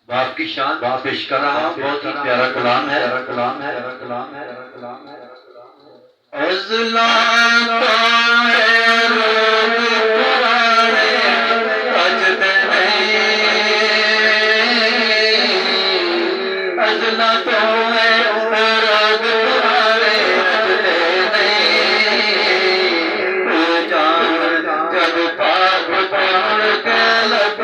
बाप की शान बाप पेश कर रहा हूँ। बहुत ही प्यारा कलाम है, प्यारा कलाम है, प्यारा कलाम है, प्यारा कलाम है। अज़ला तो है रोज़ पुराने अजद नहीं, अज़ला तो है रोज़ पुराने अजद नहीं। तू जान जब पाप पढ़ के लब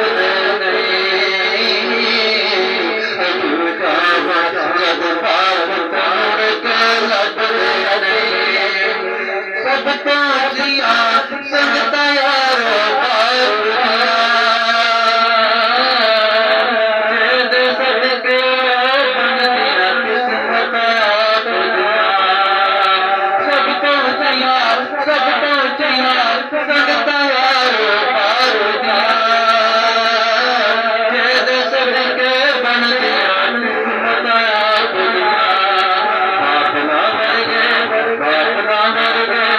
संगता यारो सदके बन दिया किस्मत सब तो चला संगता यारो पार दिया सदके बन दिया किस्मत बाप ना मर गए, बाप ना मर गए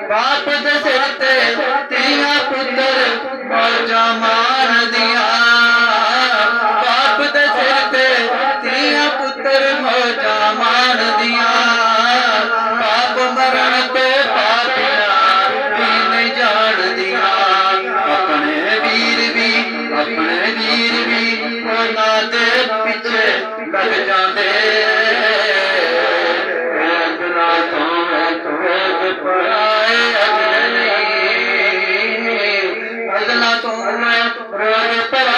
बाप दशरथ तेरा पुत्र मौजा मार दिया, बाप दशरथ तेरा पुत्र मौजा मार दिया। बाप मरण पे पापिया भी नहीं जान दिया, अपने वीर भी ना दे पीछे लग जाते। रोज पर